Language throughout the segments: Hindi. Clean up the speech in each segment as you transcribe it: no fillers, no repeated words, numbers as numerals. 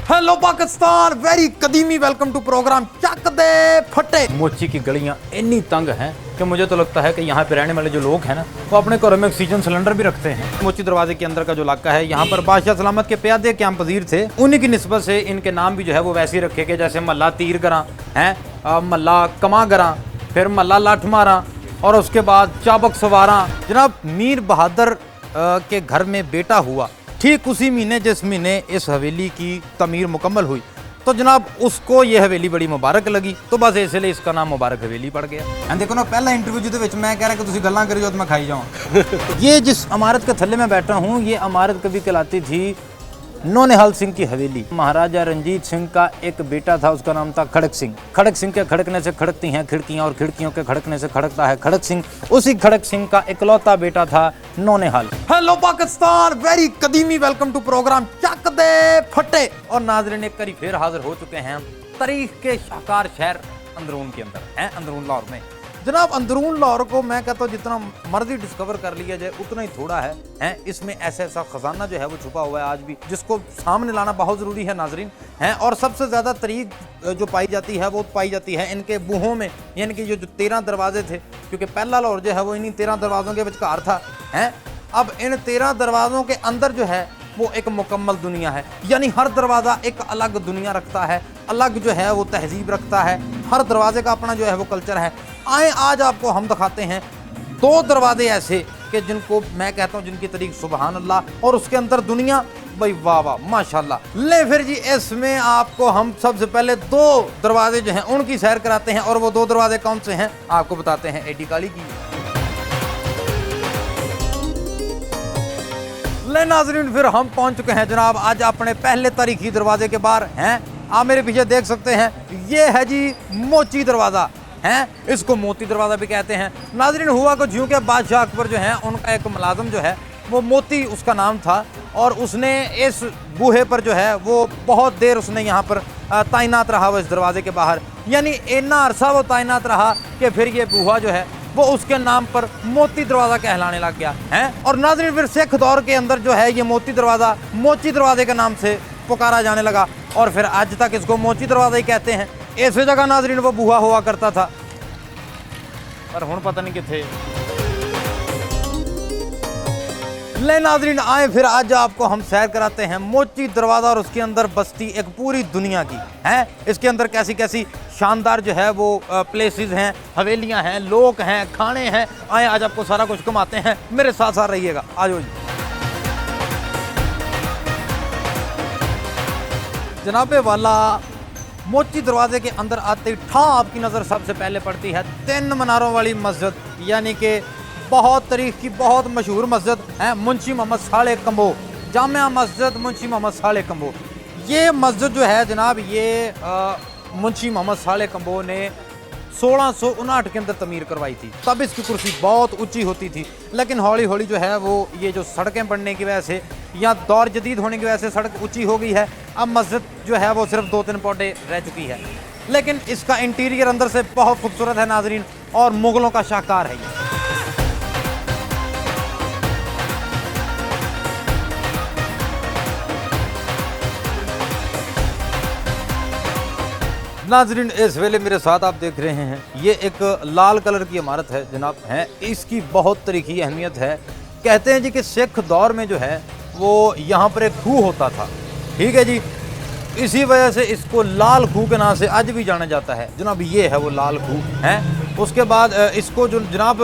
हेलो पाकिस्तान, वेरी कदीमी welcome to program Chak De Phatte. मोची की गलियां इतनी तंग हैं कि मुझे तो लगता है कि यहाँ पे रहने वाले जो लोग हैं ना, वो अपने घरों में ऑक्सीजन सिलेंडर भी रखते हैं। मोची दरवाजे के अंदर का जो इलाका है, यहाँ पर बादशाह सलामत के प्यादे क्याम पजीर थे, उन्हीं की निस्बत से इनके नाम भी जो है वो वैसे ही रखे गए, जैसे मल्ला तीर गरा है, मल्ला कमा गरा, फिर मल्ला लाठ मारा और उसके बाद चाबक सवारा। जनाब मीर बहादुर के घर में बेटा हुआ ठीक उसी महीने जिस महीने इस हवेली की तमीर मुकम्मल हुई, तो जनाब उसको ये हवेली बड़ी मुबारक लगी, तो बस इसलिए इसका नाम मुबारक हवेली पड़ गया। देखो ना, पहला इंटरव्यू जिहदे मैं कह रहा कि तुसीं गल्लां करी जाओ तो मैं खाई जाऊँ। ये जिस इमारत के थल्ले में बैठा हूँ, ये इमारत कभी कहलाती थी नौनिहाल सिंह की हवेली। महाराजा रंजीत सिंह का एक बेटा था, उसका नाम था खड़क सिंह। खड़क सिंह के खड़कने से खड़कती हैं खिड़कियां और खिड़कियों के खड़कने से खड़कता है खड़क सिंह। उसी खड़क सिंह का इकलौता बेटा था नौनिहाल। हेलो पाकिस्तान, वेरी कदीमी welcome to program Chak De Phatte. और नाज़रीन एक बार फिर हाजिर हो चुके हैं तारीख के शाहकार शहर अंदरून के अंदर हैं, अंदरून लाहौर में। जनाब अंदरून लाहौर को मैं कहता हूँ जितना मर्जी डिस्कवर कर लिया जाए उतना ही थोड़ा है। इसमें ऐसा ऐसा खजाना जो है वो छुपा हुआ है आज भी, जिसको सामने लाना बहुत ज़रूरी है नाजरीन हैं। और सबसे ज़्यादा तारीख जो पाई जाती है वो पाई जाती है इनके बूहों में, यानी कि जो 13 दरवाजे थे, क्योंकि पहला लाहौर जो है वो इन्हीं 13 दरवाज़ों के विचकार था हैं। अब इन 13 दरवाज़ों के अंदर जो है वो एक मुकम्मल दुनिया है, यानी हर दरवाज़ा एक अलग दुनिया रखता है, अलग जो है वो तहजीब रखता है। हर दरवाजे का अपना जो है वो कल्चर है। आए आज आपको हम दिखाते हैं 2 दरवाजे ऐसे कि जिनको मैं कहता हूँ जिनकी तारीख सुबहान अल्लाह, और उसके अंदर दुनिया भाई वाह वाह माशाल्लाह। ले फिर जी इसमें आपको हम सबसे पहले 2 दरवाजे जो हैं उनकी सैर कराते हैं, और वो 2 दरवाजे कौन से हैं आपको बताते हैं एडी काली की। ले नाज़रीन फिर हम पहुंच चुके हैं जनाब आज अपने पहले तारीखी दरवाजे के बाहर हैं। आप मेरे पीछे देख सकते हैं, ये है जी मोची दरवाज़ा हैं, इसको मोती दरवाज़ा भी कहते हैं। नाज़रीन हुआ को ज्यों के बादशाह अकबर जो हैं उनका एक मुलाजम जो है वो मोती उसका नाम था, और उसने इस बूहे पर जो है वो बहुत देर उसने यहाँ पर तैनात रहा वो इस दरवाजे के बाहर, यानी इतना अरसा वो तैनात रहा कि फिर ये बूहा जो है वो उसके नाम पर मोती दरवाज़ा कहलाने लग गया है। और नाज़रीन फिर सिख दौर के अंदर जो है ये मोती दरवाज़ा मोची दरवाजे के नाम से पुकारा जाने लगा, और फिर आज तक इसको मोची दरवाज़ा ही कहते हैं। इस जगह नाज़रीन वो बूहा हुआ करता था, पर हुण पता नहीं किथे। ले नाज़रीन आए फिर आज आपको हम सैर कराते हैं मोची दरवाज़ा, और उसके अंदर बस्ती एक पूरी दुनिया की है। इसके अंदर कैसी कैसी शानदार जो है वो प्लेसेस हैं, हवेलियां हैं, लोग हैं, खाने हैं। आए आज आपको सारा कुछ घुमाते हैं, मेरे साथ साथ रहिएगा। आ जाओ जी। जनाबे वाला मोची दरवाजे के अंदर आते ही ठा आपकी नज़र सबसे पहले पड़ती है 3 मीनारों वाली मस्जिद, यानी कि बहुत तारीख की बहुत मशहूर मस्जिद है मुंशी मोहम्मद साले कम्बो, जामिया मस्जिद मुंशी मोहम्मद साले कम्बो। ये मस्जिद जो है जनाब ये मुंशी मोहम्मद साले कम्बो ने 1659 के अंदर तमीर करवाई थी। तब इसकी कुर्सी बहुत ऊंची होती थी, लेकिन हौली हौली जो है वो ये जो सड़कें बनने की वजह से या दौर जदीद होने की वजह से सड़क ऊंची हो गई है। अब मस्जिद जो है वो सिर्फ 2-3 पौधे रह चुकी है, लेकिन इसका इंटीरियर अंदर से बहुत खूबसूरत है नाजरीन, और मुगलों का शाहकार है ये। नाजरीन इस वेले मेरे साथ आप देख रहे हैं ये एक लाल कलर की इमारत है जनाब है, इसकी बहुत तरीकी अहमियत है। कहते हैं जी कि सिख दौर में जो है वो यहाँ पर एक खूह होता था, ठीक है जी, इसी वजह से इसको लाल खूह के नाम से आज भी जाना जाता है जनाब। ये है वो लाल खूह है। उसके बाद इसको जो जनाब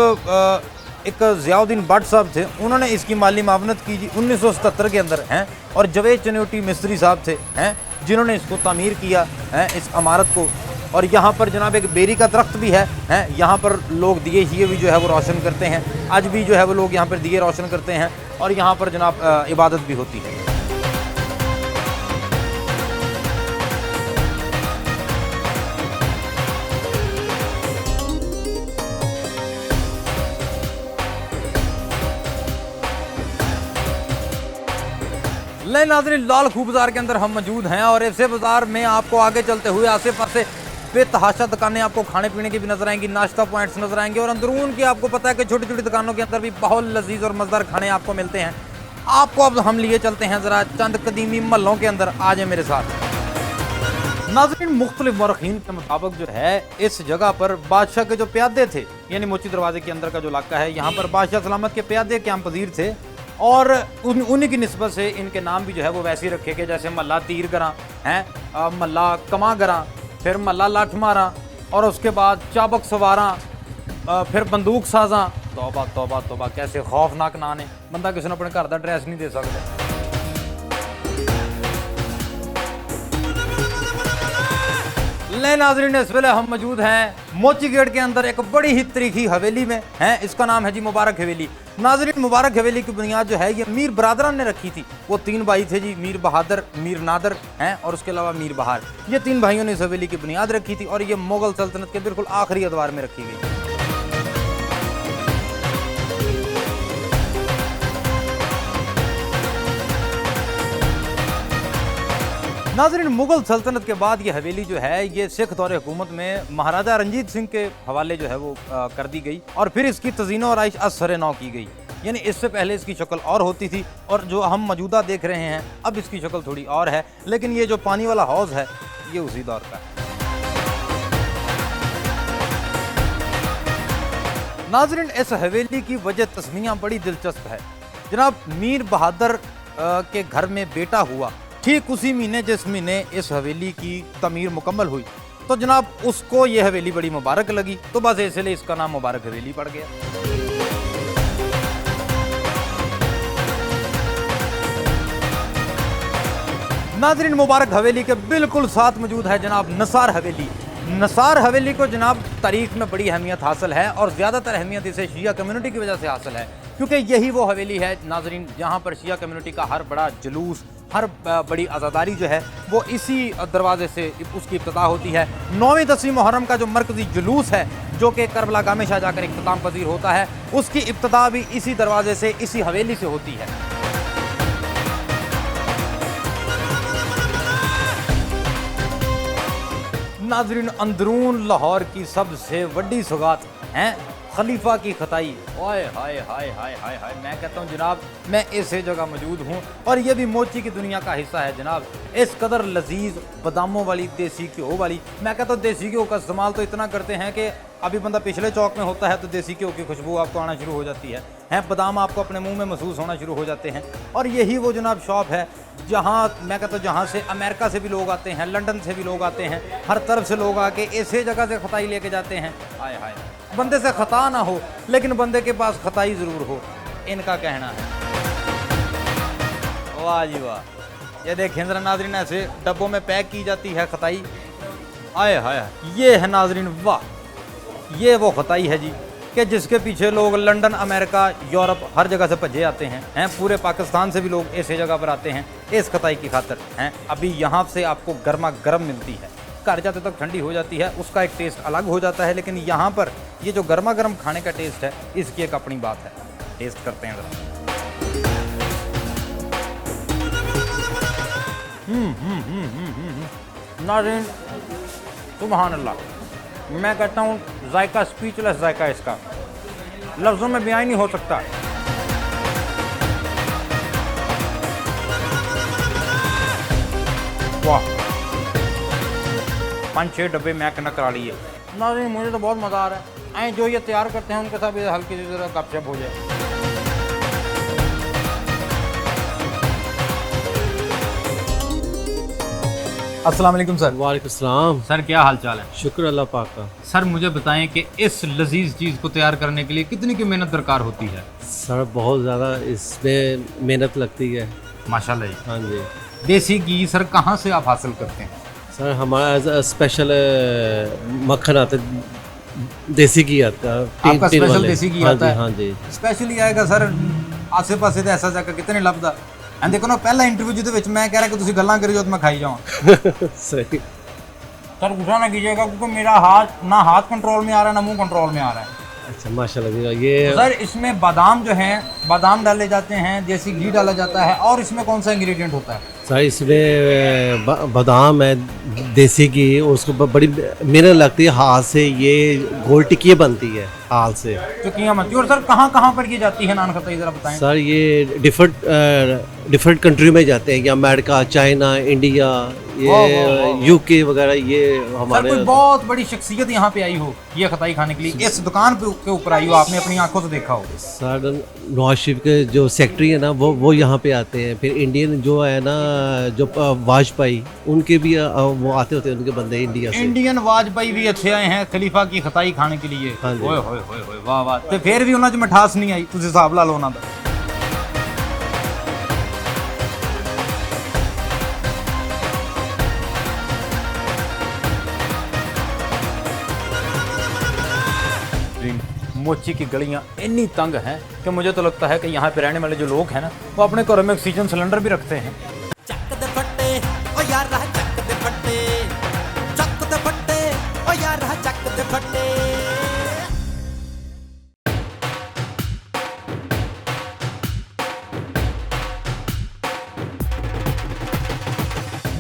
एक ज़ियाउद्दीन भट्ट साहब थे, उन्होंने इसकी माली मावनत की जी 1977 के अंदर हैं, और जवेद चन्योटी मिस्त्री साहब थे हैं जिन्होंने इसको तामीर किया है इस इमारत को। और यहाँ पर जनाब एक बेरी का दरख्त भी है यहाँ पर लोग दिए शिए भी जो है वो रोशन करते हैं, आज भी जो है वो लोग यहाँ पर दिए रोशन करते हैं, और यहाँ पर जनाब इबादत भी होती है। ले नाज़रीन लाल खूह बाज़ार के अंदर हम मौजूद हैं, और ऐसे बाज़ार में आपको आगे चलते हुए आसे पासे बेतहाशा दुकानें आपको खाने पीने की भी नजर आएंगी, नाश्ता पॉइंट्स नजर आएंगे, और अंदरून की आपको पता है कि छोटी छोटी दुकानों के अंदर भी बहुत लजीज और मज़ेदार खाने आपको मिलते हैं। आपको अब हम लिए चलते हैं ज़रा चंद कदीमी महलों के अंदर, आ जाए मेरे साथ। नाज़रीन, मुख्तलिफ मौरखीन के मुताबिक जो है इस जगह पर बादशाह के जो प्यादे थे, यानी मोची दरवाजे के अंदर का जो इलाका है, यहाँ पर बादशाह सलामत के प्यादे क्याम पजीर थे और उन्हीं की निस्बत से इनके नाम भी जो है वो वैसे ही रखे गए, जैसे मल्ला तीर गरा हैं, मल्ला कमा गरा, फिर मल्ला लाठ मारा और उसके बाद चाबक सवारा, फिर बंदूक साजा। तौबा तौबा तौबा, कैसे खौफनाक नाम है, बंदा किसी ने अपने घर का एड्रैस नहीं दे सकता। ले नाज़रीन, इस वेले हम मौजूद हैं मोची गेट के अंदर एक बड़ी ही तरीखी हवेली में हैं, इसका नाम है जी मुबारक हवेली। नाज़रीन, मुबारक हवेली की बुनियाद जो है ये मीर बरादरान ने रखी थी। वो 3 भाई थे जी, मीर बहादुर, मीर नादर हैं और उसके अलावा मीर बहार। ये 3 भाइयों ने इस हवेली की बुनियाद रखी थी और ये मुगल सल्तनत के बिल्कुल आखिरी अदवार में रखी गई। नाज़रीन, मुगल सल्तनत के बाद ये हवेली जो है ये सिख दौर हुकूमत में महाराजा रंजीत सिंह के हवाले जो है वो कर दी गई और फिर इसकी तज़ीनो और आइश असर नौ की गई। यानी इससे पहले इसकी शक्ल और होती थी और जो हम मौजूदा देख रहे हैं अब इसकी शक्ल थोड़ी और है, लेकिन ये जो पानी वाला हौज़ है ये उसी दौर का है। नाज़रीन, इस हवेली की वजह तस्मीयाँ बड़ी दिलचस्प है। जनाब, मीर बहादुर के घर में बेटा हुआ ठीक उसी महीने जिस महीने इस हवेली की तमीर मुकम्मल हुई, तो जनाब उसको ये हवेली बड़ी मुबारक लगी, तो बस इसलिए इसका नाम मुबारक हवेली पड़ गया। नाज़रीन, मुबारक हवेली के बिल्कुल साथ मौजूद है जनाब नसार हवेली। नसार हवेली को जनाब तारीख में बड़ी अहमियत हासिल है और ज़्यादातर अहमियत इसे शिया कम्युनिटी की वजह से हासिल है, क्योंकि यही वो हवेली है नाज़रीन जहाँ पर शिया कम्युनिटी का हर बड़ा जुलूस, हर बड़ी आज़ादारी जो है वो इसी दरवाजे से उसकी इब्तिदा होती है। 9वीं 10वीं मुहर्रम का जो मरकज़ी जुलूस है जो कि करबला गाह में शाह जाकर इख्तिताम पजीर होता है, उसकी इब्तिदा भी इसी दरवाजे से, इसी हवेली से होती है। नाज़रीन, अंदरून लाहौर की सबसे बड़ी सौगात हैं खलीफा की खताई। ओए हाय हाय हाय हाय हाय, मैं कहता हूँ जनाब मैं इसी जगह मौजूद हूँ और ये भी मोची की दुनिया का हिस्सा है जनाब। इस कदर लजीज बादामों वाली, देसी घ्यो वाली, मैं कहता हूँ देसी घ्यो का इस्तेमाल तो इतना करते हैं कि अभी बंदा पिछले चौक में होता है तो देसी घ्यो की खुशबू आपको आना शुरू हो जाती है, बादाम आपको अपने मुंह में महसूस होना शुरू हो जाते हैं। और यही वो जनाब शॉप है जहाँ मैं कहता हूँ जहाँ से अमेरिका से भी लोग आते हैं, लंदन से भी लोग आते हैं, हर तरफ से लोग आके इसी जगह से खताई लेके जाते हैं। हाय हाय, बंदे से खता ना हो लेकिन बंदे के पास खताई ज़रूर हो, इनका कहना है। वाह जी वाह, ये देखें ज़रा नाज़रीन, ऐसे डब्बों में पैक की जाती है खताई। आए हाय, ये है नाज़रीन, वाह, ये वो खताई है जी कि जिसके पीछे लोग लंदन, अमेरिका, यूरोप हर जगह से भजे आते हैं, पूरे पाकिस्तान से भी लोग ऐसे जगह पर आते हैं इस खताई की खातर हैं। अभी यहाँ से आपको गर्मा गर्म मिलती है, घर जाते तक ठंडी हो जाती है, उसका एक टेस्ट अलग हो जाता है, लेकिन यहाँ पर ये जो गर्मा गर्म खाने का टेस्ट है इसकी एक अपनी बात है। टेस्ट करते हैं ज़रा। नाज़रीन, सुभान अल्लाह, मैं कहता हूँ जायका स्पीचलेस जायका, इसका लफ्ज़ों में बयान नहीं हो सकता। वाह, 5-6 डब्बे मैं कना करा लिए। नाज़रीन, मुझे तो बहुत मज़ा आ रहा है। जो ये तैयार करते हैं उनके साथ हल्की सी ज़रा गपशप हो जाए। अस्सलाम वालेकुम सर। वालेकुम सलाम। सर, क्या हाल चाल है? शुक्र अल्लाह पाक का। सर, मुझे बताएं कि इस लजीज चीज़ को तैयार करने के लिए कितनी की मेहनत दरकार होती है? सर, बहुत ज़्यादा इसमें मेहनत लगती है। माशाल्लाह जी। हाँ जी। देसी घी सर कहाँ से आप हासिल करते हैं? सर, हमारा स्पेशल मक्खन आता है, देसी घी आता है। आपका स्पेशल देसी घी आता है? हाँ जी। स्पेशली आएगा सर, आसे पासे तो ऐसा जाकर कितने लभदा। देखो ना, पहला इंटरव्यू जिहदे मैं कह रहा कि तुसीं गल्लां करी जाओ तो मैं खाई जावां। सही। सर, गुस्सा ना कीजिएगा क्योंकि मेरा हाथ कंट्रोल में आ रहा है ना मुंह कंट्रोल में आ रहा है। अच्छा, माशाल्लाह जी। ये सर, इसमें बादाम जो हैं, बादाम डाले जाते हैं, देसी घी डाला जाता है, और इसमें कौन सा इंग्रेडिएंट होता है? सर, इसमें बादाम है, देसी घी, और उसको बड़ी मेहनत लगती है। हाथ से ये गोल टिक्की बनती है, हाथ से टिक्कियाँ बनती है। और सर, कहाँ कहाँ पर की जाती है नान खताई, ज़रा बताएं। सर, ये डिफरेंट डिफरेंट कंट्री में जाते हैं, या अमेरिका, चाइना, इंडिया, ये यूके वगैरह, ये सर हमारे कोई बहुत बड़ी शख्सियत यहाँ पे आई हो ये खताई खाने के लिए, इस दुकान के ऊपर आई हो, आपने अपनी आंखों से देखा हो? सर नवाज शरीफ के जो सेक्रेटरी है ना वो यहाँ पे आते हैं। फिर इंडियन जो है ना, जो वाजपेयी, उनके भी वो आते होते हैं, उनके बंदे इंडिया से। इंडियन वाजपेयी भी ਇੱਥੇ ਆਏ हैं खलीफा की खताई खाने के लिए। हाँ जी। ओए होए होए होए वाह वाह। ਤੇ ਫਿਰ ਵੀ ਉਹਨਾਂ 'ਚ ਮਿਠਾਸ ਨਹੀਂ ਆਈ, ਤੁਸੀਂ ਹਿਸਾਬ ਲਾ ਲਓ ਉਹਨਾਂ ਦਾ। मोची की गलियां इतनी तंग हैं कि मुझे तो लगता है कि यहाँ पे रहने वाले जो लोग हैं ना, वो अपने घरों में ऑक्सीजन सिलेंडर भी रखते हैं। ਚੱਕ ਦੇ ਫੱਟੇ ਓ ਯਾਰ ਰਾਹ ਚੱਕ ਦੇ ਫੱਟੇ, ਚੱਕ ਦੇ ਫੱਟੇ ਓ ਯਾਰ ਰਾਹ ਚੱਕ ਦੇ ਫੱਟੇ।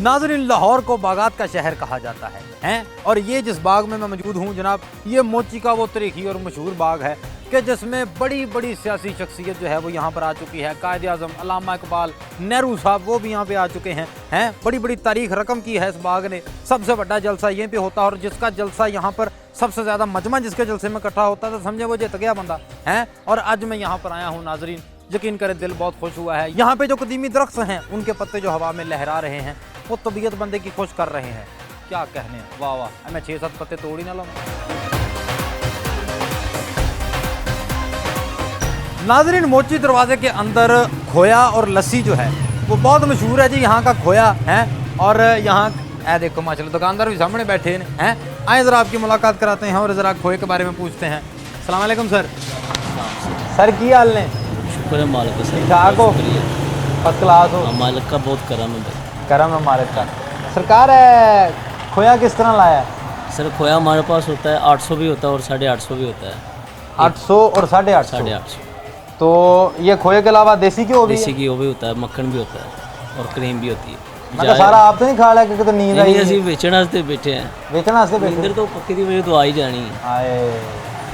नाज़रीन, लाहौर को बागात का शहर कहा जाता है, हैं? और ये जिस बाग में मैं मौजूद हूँ जनाब, ये मोची का वो तारीखी और मशहूर बाग है कि जिसमें बड़ी बड़ी सियासी शख्सियत जो है वो यहाँ पर आ चुकी है। कायद आज़म अल्लामा इकबाल, नेहरू साहब, वो भी यहाँ पे आ चुके हैं। बड़ी बड़ी तारीख रकम की है इस बाग ने। सबसे बड़ा जलसा यहीं पे होता है, और जिसका जलसा यहाँ पर सबसे ज़्यादा मजमा जिसके जलसे में इकट्ठा होता है तो समझे वो जीत गया बंदा है। और आज मैं यहाँ पर आया हूँ नाजरीन, यकीन करें दिल बहुत खुश हुआ है। यहाँ पे जो कदीमी दरख्त हैं उनके पत्ते जो हवा में लहरा रहे हैं वो तबीयत बंदे की खुश कर रहे हैं। क्या कहने, वाह वाह। मैं 6-7 पत्ते तोड़ ही ना लाऊं। नाजरीन, मोची दरवाजे के अंदर खोया और लस्सी जो है वो बहुत मशहूर है जी। यहाँ का खोया है, और यहाँ देखो माशाल्लाह दुकानदार भी सामने बैठे हैं। आए ज़रा आपकी मुलाकात कराते हैं और ज़रा खोए के बारे में पूछते हैं। अस्सलाम वालेकुम सर। सर की हाल ने? शुक्र है मालिक का सर, ठीक ठाक हो? फर्स्ट क्लास हो? मालिक का बहुत करम है भाई। करम है मालिक का। सरकार है, खोया किस तरह लाया है? सर खोया हमारे पास होता है 800 भी होता है और 850 भी होता है। 800 और 850। 850 तो ये खोए के अलावा देसी घी भी देसी है? घी भी होता है, मक्खन भी होता है और क्रीम भी होती है। मैं तो सारा आप तो नहीं खा लिया क्योंकि तो नींद आई। नहीं ਅਸੀਂ ਵੇਚਣ ਵਾਸਤੇ ਬੈਠੇ हैं। बेचने वास्ते नींदर बैठे? तो पक्की दी वजह तो आ ही जानी है। आए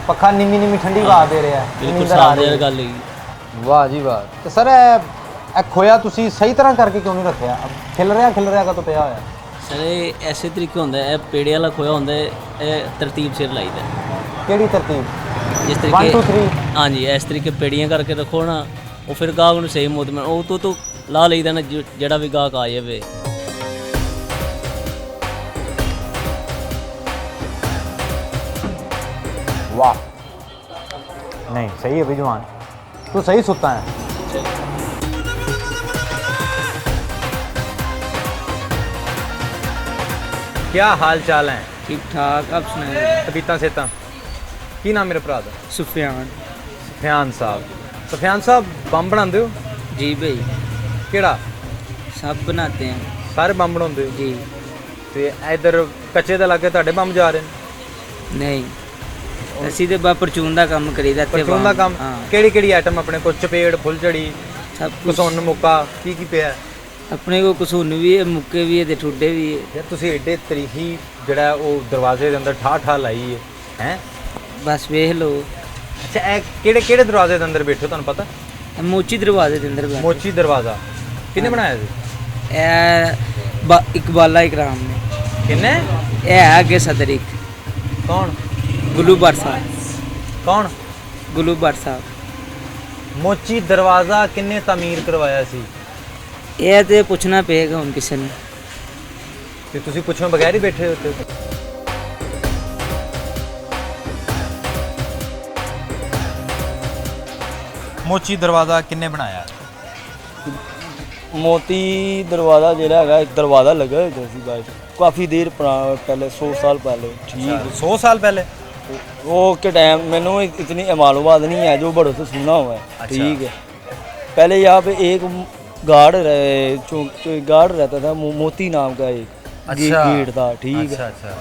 पक्का नीमी नीमी ठंडी हवा दे रहा है, बिल्कुल नींदर आ साफ रही ਦੀ है। ਗੱਲ ਹੈ। वाह जी वाह। तो सर ਇਹ खोया ਤੁਸੀਂ ਸਹੀ ਤਰ੍ਹਾਂ ਕਰਕੇ ਕਿਉਂ ਨਹੀਂ ਰੱਖਿਆ? ਖਿਲ ਰਿਹਾ ਕਾ ਤੋਂ ਪਿਆ ਹੋਇਆ? ਸਰ ਇਹ ਐਸੇ ਤਰੀਕੇ ਹੁੰਦਾ ਹੈ, ਇਹ ਪੇੜੇ ਵਾਲਾ ਖੋਇਆ ਹੁੰਦਾ ਹੈ, ਇਹ ਤਰਤੀਬ ਸਿਰ ਲਾਈਦਾ ਹੈ। ਕਿਹੜੀ ਤਰਤੀਬ? ਜਿਸ 1 2 ਤਰੀਕੇ 3 ਹਾਂਜੀ ਇਸ ਤਰੀਕੇ ਪੇੜੀਆਂ ਕਰਕੇ ਰੱਖੋ ਨਾ, ਉਹ ਫਿਰ ਗਾਹਕ ਨੂੰ ਸਹੀ ਮੁੱਦ ਮਿਲ ਉਹ ਤੋਂ ਲਾ ਲਈਦਾ ਨਾ, ਜਿਹੜਾ ਵੀ ਗਾਹਕ ਆ ਜਾਵੇ। वाह, नहीं सही है विजवान, तू सही सुता है। क्या हाल चाल है? ठीक ठाक, आप सुनाए? तबीयतां सेहतां की नाम मेरे भरा दा? सुफियान। सुफियान साहब। सुफियान साहब बंब बनाते हो? जी भाई, केड़ा? सब बनाते हैं सारे बंब बनाते हो? जी। ते इधर कच्चे दे लागे ਤੁਹਾਡੇ ਬੰਬ ਜਾ ਰਹੇ ਨੇ? नहीं, ਅਸੀਂ ਤੇ ਬਾ ਪਰਚੂਨ ਦਾ ਕੰਮ ਕਰੀਦਾ ਤੇ ਪਰਚੂਨ ਦਾ ਕੰਮ? ਹਾਂ, ਕਿਹੜੀ ਕਿਹੜੀ ਆਈਟਮ ਆਪਣੇ ਕੋਲ? ਚਪੇੜ, ਫੁੱਲਝੜੀ, ਸਭ ਕੁਝ ਕਸੁੰਨ, ਮੁੱਕਾ, ਕੀ ਪਿਆ? ਆਪਣੇ ਕੋ ਕਸੂਨ ਵੀ ਹੈ, ਮੁੱਕੇ ਵੀ ਹੈ ਤੇ ਠੁੱਡੇ ਵੀ ਹੈ। ਯਾਰ ਤੁਸੀਂ ਏਡੇ ਤਰੀਖੀ ਜਿਹੜਾ ਉਹ ਦਰਵਾਜ਼ੇ ਦੇ ਅੰਦਰ ਠਾ ਲਾਈ ਹੈ ਬਸ ਵੇਖ ਲਓ, ਅੱਛਾ ਇਹ ਕਿਹੜੇ ਕਿਹੜੇ ਦਰਵਾਜ਼ੇ ਦੇ ਅੰਦਰ ਬੈਠੇ ਹੋ ਤੁਹਾਨੂੰ ਪਤਾ? ਇਹ ਮੋਚੀ ਦਰਵਾਜ਼ੇ ਦੇ ਅੰਦਰ ਬੈਠੇ। ਮੋਚੀ ਦਰਵਾਜ਼ਾ ਕਿਹਨੇ ਬਣਾਇਆ ਸੀ? ਇਹ ਇਕਬਾਲਾ ਇਕਰਾਮ ਨੇ। ਕਿੰਨੇ? ਇਹ ਹੈ ਅੱਗੇ ਸਦਰਿਕ ਕੌਣ? ਗੁਲੂਬਰ ਸਾਹਿਬ। ਕੌਣ? ਗੁਲੂਬਰ ਸਾਹਿਬ। ਮੋਚੀ ਦਰਵਾਜ਼ਾ ਕਿੰਨੇ ਤਾਮੀਰ ਕਰਵਾਇਆ ਸੀ? ਇਹ ਤੇ ਪੁੱਛਣਾ ਪਏਗਾ ਹੁਣ ਕਿਸੇ ਨੂੰ। ਤੇ ਤੁਸੀਂ ਪੁੱਛੋਂ ਬਗੈਰ ਹੀ ਬੈਠੇ ਹੋ ਉੱਤੇ? ਮੋਚੀ ਦਰਵਾਜ਼ਾ ਕਿੰਨੇ ਬਣਾਇਆ? मोती दरवाज़ा ਜਿਹੜਾ ਹੈਗਾ ਇੱਕ ਦਰਵਾਜ਼ਾ ਲੱਗਾ ਹੋਇਆ ਸੀ ਬਾਈ ਕਾਫੀ ਦੇਰ ਪਹਿਲੇ 100 साल पहले। ठीक 100 साल पहले? वो के टाइम मैंने इतनी मालूमात नहीं है जो बड़ों से सुना हुआ है। ठीक है, पहले यहाँ पे एक गार्ड रहता था, मोती नाम का एक गेट था। ठीक है, अच्छा।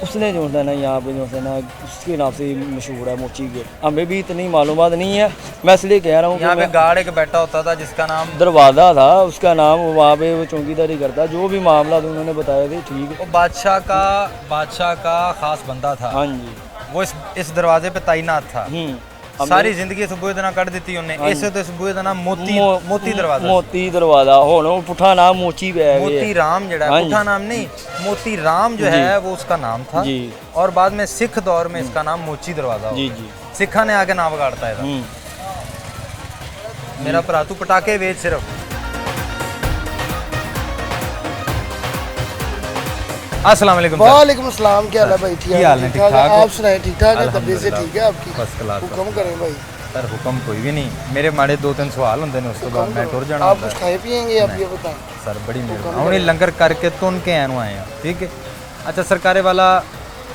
उसने जो है ना यहाँ पे जो है ना उसके नाम से मशहूर है मोची गेट। हमें भी इतनी मालूमात नहीं है, मैं इसलिए कह रहा हूँ यहाँ पे गार्ड एक बैठा होता था जिसका नाम? दरवाज़ा था, उसका नाम वहाँ पे वो चौकीदारी करता, जो भी मामला था उन्होंने बताया थे। ठीक है, वो बादशाह का खास बंदा था। हाँ जी, वो इस दरवाजे पे तैनात था। ਸਾਰੀ ਜ਼ਿੰਦਗੀ ਇਸ ਬੂਹੇ ਦਾ ਨਾਂ ਕੱਢ ਦਿੱਤੀ ਉਹਨੇ, ਇਸੇ ਤੋਂ ਇਸ ਬੂਹੇ ਦਾ ਨਾਮ ਮੋਤੀ ਦਰਵਾਜ਼ਾ। ਮੋਤੀ ਦਰਵਾਜ਼ਾ, ਹੁਣ ਉਹ ਪੁੱਠਾ ਨਾਮ ਮੋਚੀ ਪੈ ਗਿਆ। मोती राम जड़ा है, पुठा नाम नहीं, मोती राम जो है वो उसका नाम था जी। और बाद में सिख दौर में इसका नाम मोची दरवाजा जी हो। जी। सिखा ने आके नाम बिगाड़ता है। मेरा भरा तू पटाखे बेच सिर्फ। अस्सलाम वालेकुम। वालेकुम अस्सलाम, क्या हाल है भाई? ठीक हाल है? ठीक ठाक हो? आप सुनाए? ठीक ठाक है, तबीयत से ठीक है आपकी? First class. हुक्म करें भाई। सर हुक्म कोई भी नहीं, मेरे माड़े 2-3 सवाल होंगे ने, उस तो बाद मैं टुर जाना आप होता कुछ है। खाए पिएंगे? आप ये बताएं। सर बड़ी मेहरबानी, हमने लंगर करके तुन के आए आए हैं, ठीक है। अच्छा सरकारे वाला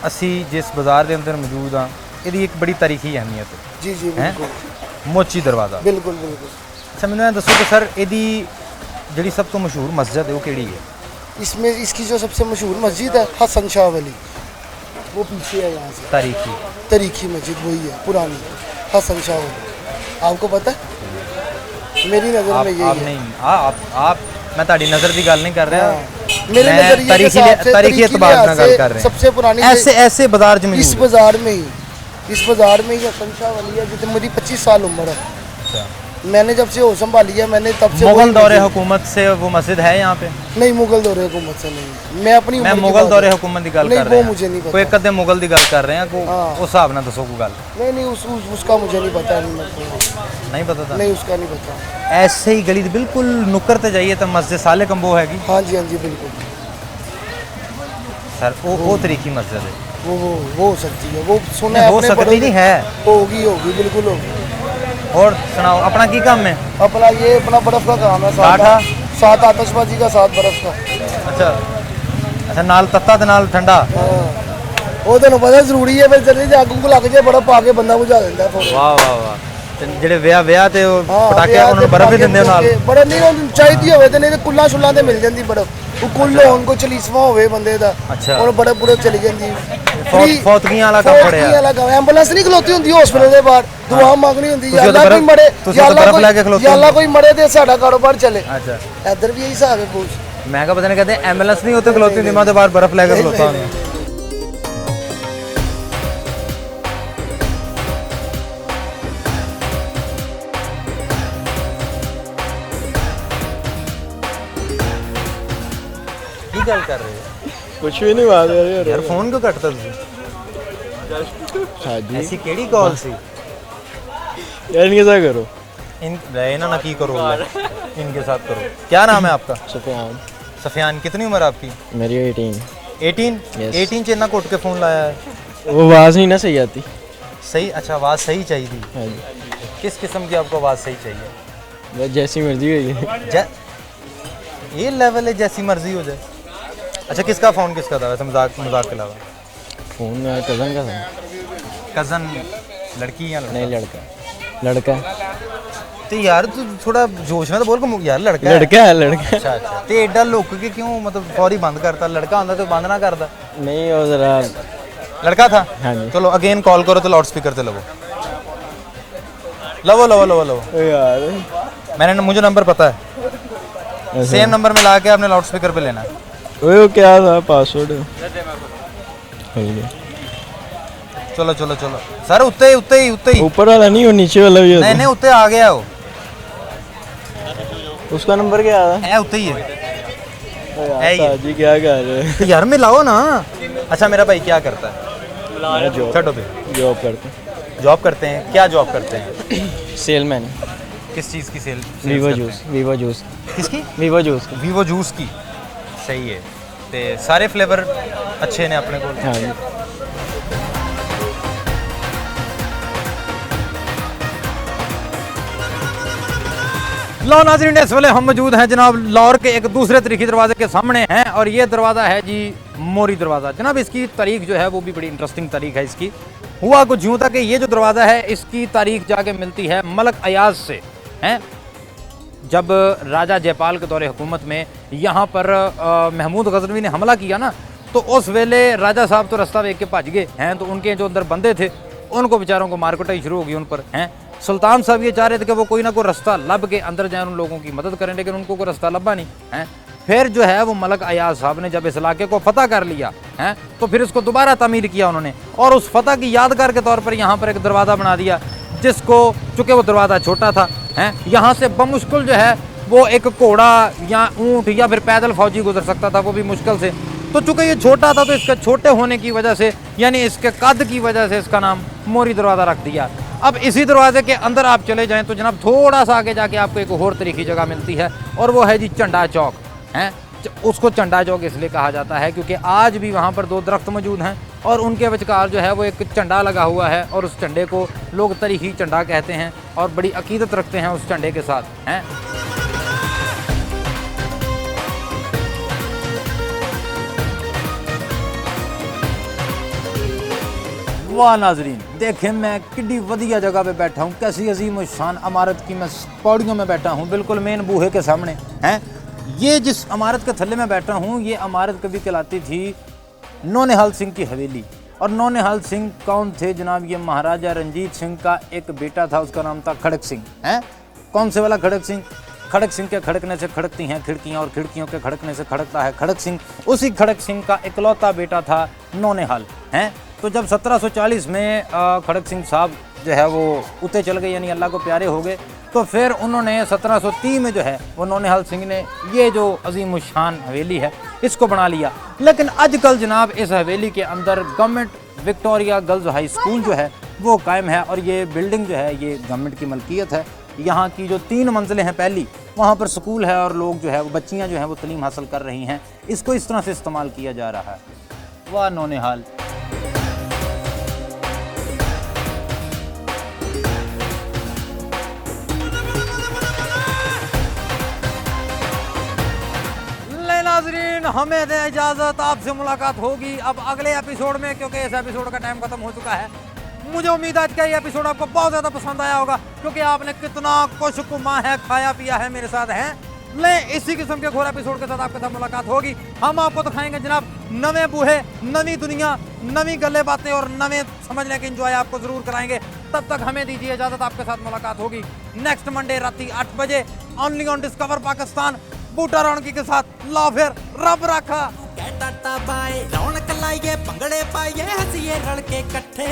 असी जिस बाजार के अंदर मौजूद हाँ, इसकी एक बड़ी तारीखी अहमियत है। जी जी हैं? बिल्कुल मोची दरवाज़ा। बिल्कुल बिल्कुल। अच्छा मैंने दसो कि सर यदी जी सब तो मशहूर मस्जिद है वो केड़ी है? इसमें इसकी जो सबसे मशहूर मस्जिद है हसन शाह वली, वो पीछे है यहाँ से। तारीखी तरीखी मस्जिद वही है पुरानी, हसन शाह वली। आपको पता है? मेरी नज़र आप में यही आप है। नहीं आप मैं ताड़ी नज़र की गल नहीं कर रहा। मेरे मैं नज़रिए के तारीखी हिसाब से, तारीखी एतबार लिहाज में गल से कर रहे हैं। सबसे पुरानी ऐसे ऐसे बाजार च इस मौजूद है। बाजार में ही, इस बाजार में ही हसन शाह वली है, जितनी मेरी 25 साल उम्र है। अच्छा। मैंने जब से होश संभाली है मैंने तब से मुगल वही दौरे मस्जिद- हुकूमत से वो मस्जिद है यहाँ पे? नहीं, मुगल दौरे हुकूमत से नहीं। मैं अपनी मैं उम्र की मुगल बात दौरे है। हुकूमत की गल नहीं, कर वो रहे हैं। मुझे नहीं पता। कोई एक अद्धे मुगल की गल कर रहे हैं को हाँ। उस हिसाब ना दसो को गल नहीं नहीं उसका मुझे नहीं पता। नहीं पता था। नहीं उसका नहीं पता। ऐसे ही गली दे बिल्कुल नुक्कर ते जाइए तो मस्जिद साले कंबो हैगी। हाँ जी बिल्कुल। सर वो तरीकी मस्जिद है, वो हो सकती है, वो सुना है हो अपने सकती बड़ों नहीं से। है। होगी बिल्कुल होगी। और सुनाओ अपना की काम है? अपना ये अपना बर्फ का काम है, टाटा? सात आतशबाजी का, 7 बर्फ का। अच्छा अच्छा नाल तत्ता ते नाल ठंडा। वो तेन पता जरूरी है, फिर जल्दी से अग लग जाए बर्फ पा के बंदा बुझा देता है फौरन। वाह वाह वाह। ते ਜਿਹੜੇ ਵਿਆਹ ਤੇ ਉਹ हाँ, ਪਟਾਕੇ ਵਿਆਹ ਉਹਨਾਂ ਨੂੰ ਤੇ ਬਰਫ਼ ਵੀ ਦਿੰਦੇ ਨਾਲ। ਬਰਫ਼ ਨਹੀਂ ਉਹ ਚਾਹੀਦੀ ਹੋਵੇ ਤੇ, ਨਹੀਂ ਤੇ ਕੁੱਲਾ ਸ਼ੁੱਲਾ ਤੇ ਮਿਲ ਜਾਂਦੀ ਬਰਫ਼। ਉਹ ਕੁੱਲ ਹੋਣ ਕੋ ਚਲੀਸਵਾ ਹੋਵੇ ਬੰਦੇ ਦਾ, ਅੱਛਾ। ਉਹਨੂੰ ਬਰਫ਼ ਬੁਰਫ਼ ਚਲੀ ਜਾਂਦੀ। ਫੌਤਗੀਆਂ ਵਾਲਾ ਕੰਮ ਫੌਤਗੀਆਂ ਵਾਲਾ ਕੰਮ। ਐਂਬੂਲੈਂਸ ਨਹੀਂ ਖਲੋਤੀ ਹੁੰਦੀ ਹਸਪੀਟਲ ਦੇ ਬਾਹਰ, ਦੁਆ ਮੰਗਣੀ ਹੁੰਦੀ, ਤੁਸੀਂ ਯਾ ਉੱਥੇ ਅੱਲਾ ਕੋਈ ਬਰਫ਼- ਮਰੇ, ਤੁਸੀਂ ਯਾ ਉੱਥੇ ਅੱਲਾ ਬਰਫ਼ ਲੈ ਕੇ ਖਲੋਤੇ ਯਾ ਅੱਲਾ ਹੁੰਦੇ। ਕੋਈ ਮਰੇ ਤੇ ਸਾਡਾ ਕਾਰੋਬਾਰ ਚੱਲੇ। अच्छा ਇੱਧਰ ਵੀ ਇਹੀ ਹਿਸਾਬ ਹੈ ਪੁੱਛ। मैं कहा पता नहीं कहते एम्बुलेंस नहीं होते खलोती थी, मैं तो बाहर बर्फ लेकर खलोता हूँ। की गल कर रहे हो? कुछ भी नहीं बात कर यार फोन क्यों कटता तुझे? हाँ जी ऐसी केड़ी कॉल सी? यार इनके साथ करो इन रहना ना की करो, इनके साथ करो। क्या नाम है आपका? सुफियान सफियान। कितनी उम्र है आपकी? मेरी 18 18? Yes. 18 च इतना कोट के फोन लाया है? वो आवाज़ नहीं ना सही आती। सही? अच्छा आवाज़ सही चाहिए थी। हाँ जी किस किस्म की आपको आवाज़ सही चाहिए? बस जैसी मर्जी हुई है। ये लेवल है जैसी मर्जी हो जाए। अच्छा किसका फ़ोन किसका था वैसे, मजाक मजाक के अलावा? फ़ोन मेरा कज़न का था। कज़न लड़की या लड़का? नहीं लड़का लड़का तो यार तू थोड़ा जोश में तो बोल को यार लड़का है। लड़का है लड़का। अच्छा अच्छा तो एडा लुक के क्यों मतलब फौरी बंद करता? लड़का होता तो बंद ना करता। नहीं वो ज़रा लड़का था? हाँ जी। चलो अगेन कॉल करो तो लाउड स्पीकर से लवो लवो लवो लवो लवो। यार मैंने मुझे नंबर पता है, सेम नंबर में ला के आपने लाउड स्पीकर पे लेना है। वो क्या था पासवर्ड? चलो चलो चलो सर उत्ते ही उत्ते ही उत्ते ही। ऊपर वाला नहीं, वो नीचे वाला भी नहीं होता नहीं उत्ते आ गया वो, उसका नंबर क्या था? है उत्ते ही है। है ये। यार जी क्या कर रहे हैं? तो यार मिलाओ ना। अच्छा मेरा भाई क्या करता है? मैं छठो पे जॉब करते जॉब करते हैं। क्या जॉब करते हैं? सेलमैन। किस चीज़ की sale? Vivo juice Vivo juice किसकी? वीवो जूस वीवो जूस की। सही है। ते सारे फ्लेवर अच्छे ने अपने को। हाँ जी लो नाज़रीन इस वेले हम मौजूद हैं जनाब लाहौर के एक दूसरे तरीकी दरवाजे के सामने हैं और ये दरवाज़ा है जी मोरी दरवाज़ा। जनाब इसकी तारीख जो है वो भी बड़ी इंटरेस्टिंग तारीख है इसकी। हुआ कुछ यूँ था कि ये जो दरवाज़ा है इसकी तारीख जाके मिलती है मलक अयाज से। हैं जब राजा जयपाल के दौरे हुकूमत में यहाँ पर महमूद गजनवी ने हमला किया ना, तो उस वेले राजा साहब तो रास्ता देख के भज गए हैं, तो उनके जो अंदर बंदे थे उनको बेचारों को मार कुटाई शुरू हो गई उन पर। हैं सुल्तान साहब ये चाह रहे थे कि वो कोई ना कोई रास्ता लब के अंदर जाए, उन लोगों की मदद करें, लेकिन उनको कोई रास्ता लभा नहीं है। फिर जो है वो मलक अयाज साहब ने जब इस इलाके को फतह कर लिया है, तो फिर इसको दोबारा तामीर किया उन्होंने और उस फतह की यादगार के तौर पर यहाँ पर एक दरवाज़ा बना दिया जिसको चूंकि वो दरवाज़ा छोटा था हैं, यहाँ से बमुश्किल जो है वो एक घोड़ा या ऊँट या फिर पैदल फौजी गुजर सकता था, वो भी मुश्किल से। तो चूंकि ये छोटा था तो इसके छोटे होने की वजह से यानी इसके कद की वजह से इसका नाम मोरी दरवाज़ा रख दिया। अब इसी दरवाजे के अंदर आप चले जाएं तो जनाब थोड़ा सा आगे जाके आपको एक और तरीके की जगह मिलती है और वो है जी चंडा चौक हैं। उसको चंडा चौक इसलिए कहा जाता है क्योंकि आज भी वहाँ पर 2 दरख्त मौजूद हैं और उनके विचकार जो है वो एक झंडा लगा हुआ है और उस झंडे को लोग तरीखी झंडा कहते हैं और बड़ी अकीदत रखते हैं उस झंडे के साथ हैं। वाह नाजरीन, देखें मैं कितनी वधिया जगह पे बैठा हूँ, कैसी अजीम शान इमारत की मैं पौड़ियों में बैठा हूँ, बिल्कुल मेन बूहे के सामने हैं। ये जिस इमारत के थल्ले में बैठा हूँ ये इमारत कभी कहलाती थी नौनिहाल सिंह की हवेली। और नौनिहाल सिंह कौन थे जनाब? ये महाराजा रंजीत सिंह का एक बेटा था, उसका नाम था खड़क सिंह हैं। कौन से वाला खड़क सिंह? खड़क सिंह के खड़कने से खड़कती हैं खिड़कियाँ और खिड़कियों के खड़कने से खड़कता है खड़क सिंह। उसी खड़क सिंह का इकलौता बेटा था नौनिहाल हैं। तो जब 1740 में खड़क सिंह साहब जो है वो उते चल गए यानी अल्लाह को प्यारे हो गए, तो फिर उन्होंने 1730 में जो है वो नौनिहाल सिंह ने ये जो अजीम शान हवेली है इसको बना लिया। लेकिन आजकल जनाब इस हवेली के अंदर government Victoria girls high school जो है वो कायम है और ये बिल्डिंग जो है ये गवर्नमेंट की मलकियत है। यहाँ की जो 3 मंजिलें हैं पहली वहाँ पर स्कूल है और लोग जो है वो बच्चियाँ जो हैं वो तालीम हासिल कर रही हैं। इसको इस तरह से इस्तेमाल किया जा रहा है। वाह नौनिहाल। नाज़रीन हमें दे इजाज़त, आपसे मुलाकात होगी अब अगले एपिसोड में क्योंकि इस एपिसोड का टाइम खत्म हो चुका है। मुझे उम्मीद है कि ये एपिसोड आपको बहुत ज़्यादा पसंद आया होगा क्योंकि आपने कितना कुछ कुमा है खाया पिया है मेरे साथ हैं। ले इसी किस्म के घोर एपिसोड के साथ आपके साथ मुलाकात होगी। हम आपको दिखाएंगे जनाब नवे बूहे, नवी दुनिया, नवी गले बातें और नवे समझने के इंजॉय आपको ज़रूर कराएंगे। तब तक हमें दीजिए इजाज़त, आपके साथ मुलाकात होगी नेक्स्ट मंडे रात 8 बजे ओनली ऑन डिस्कवर पाकिस्तान। बूटा रौनकी के साथ ला फिर रब रखा। टाटा बाय रौनक लाइए भंगड़े पाइए हंसिए रल के इकट्ठे।